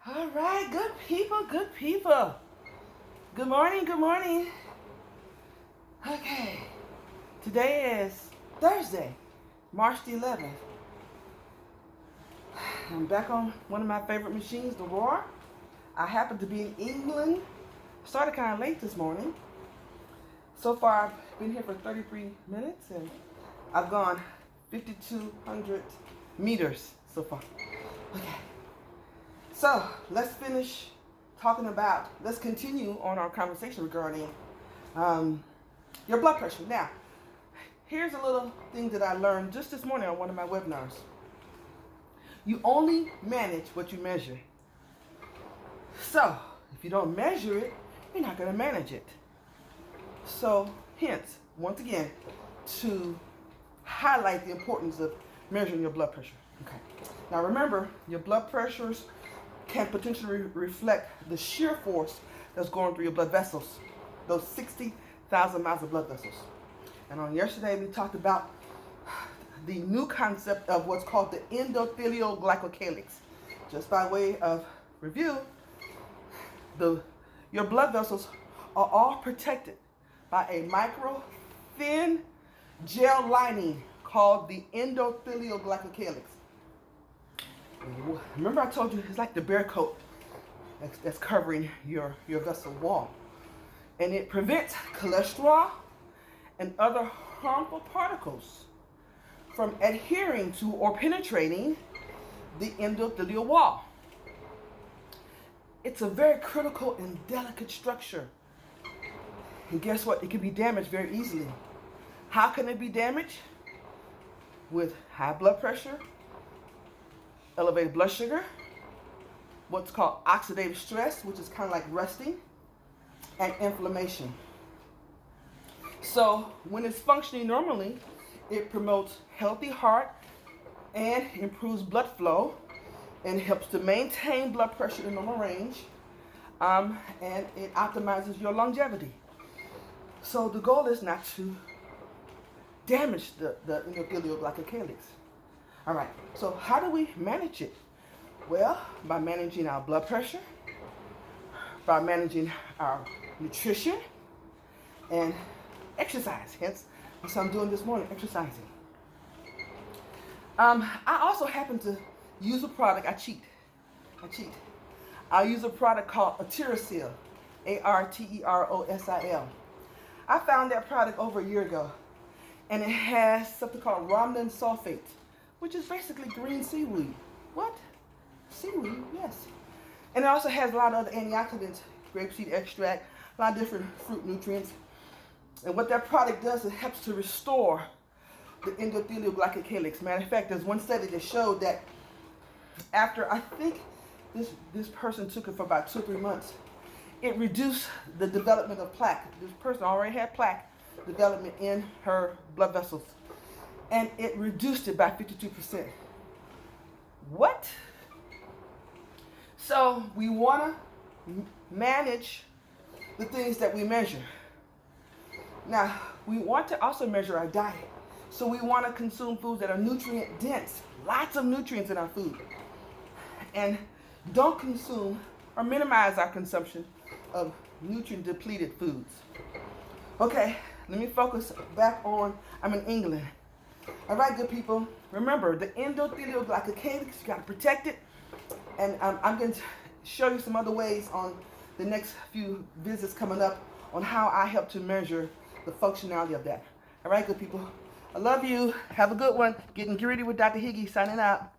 All right, good people, good people. Good morning, good morning. Okay, today is Thursday, March the 11th. I'm back on one of my favorite machines, the Roar. I happen to be in England. Started kind of late this morning. So far, I've been here for 33 minutes and I've gone 5,200 meters so far. Okay. So let's continue on our conversation regarding your blood pressure. Now, here's a little thing that I learned just this morning on one of my webinars. You only manage what you measure. So if you don't measure it, you're not going to manage it. So hence, once again, to highlight the importance of measuring your blood pressure. Okay. Now remember, your blood pressures can potentially reflect the shear force that's going through your blood vessels, those 60,000 miles of blood vessels. And on yesterday, we talked about the new concept of what's called the endothelial glycocalyx. Just by way of review, your blood vessels are all protected by a micro, thin gel lining called the endothelial glycocalyx. Remember I told you it's like the bear coat that's covering your vessel wall. And it prevents cholesterol and other harmful particles from adhering to or penetrating the endothelial wall. It's a very critical and delicate structure. And guess what? It can be damaged very easily. How can it be damaged? With high blood pressure, elevated blood sugar, what's called oxidative stress, which is kind of like rusting, and inflammation. So when it's functioning normally, it promotes healthy heart and improves blood flow and helps to maintain blood pressure in normal range, and it optimizes your longevity. So the goal is not to damage the endothelial glycocalyx. All right, so how do we manage it? Well, by managing our blood pressure, by managing our nutrition, and exercise. Hence, what I'm doing this morning, exercising. I also happen to use a product, I cheat. I use a product called Arterisol, Arterosil. I found that product over a year ago, and it has something called rhamnol sulfate, which is basically green seaweed. What? Seaweed, yes. And it also has a lot of other antioxidants, grapeseed extract, a lot of different fruit nutrients. And what that product does, it helps to restore the endothelial glycocalyx. Matter of fact, there's one study that showed that after, I think this person took it for about 2 or 3 months, it reduced the development of plaque. This person already had plaque development in her blood vessels, and it reduced it by 52%. What? So we want to manage the things that we measure. Now, we want to also measure our diet. So we want to consume foods that are nutrient dense, lots of nutrients in our food, and don't consume or minimize our consumption of nutrient depleted foods. Okay, let me focus back on, I'm in England. All right, good people. Remember, the endothelial glycocalyx, you got to protect it. And I'm going to show you some other ways on the next few visits coming up on how I help to measure the functionality of that. All right, good people. I love you. Have a good one. Getting gritty with Dr. Higgy, signing out.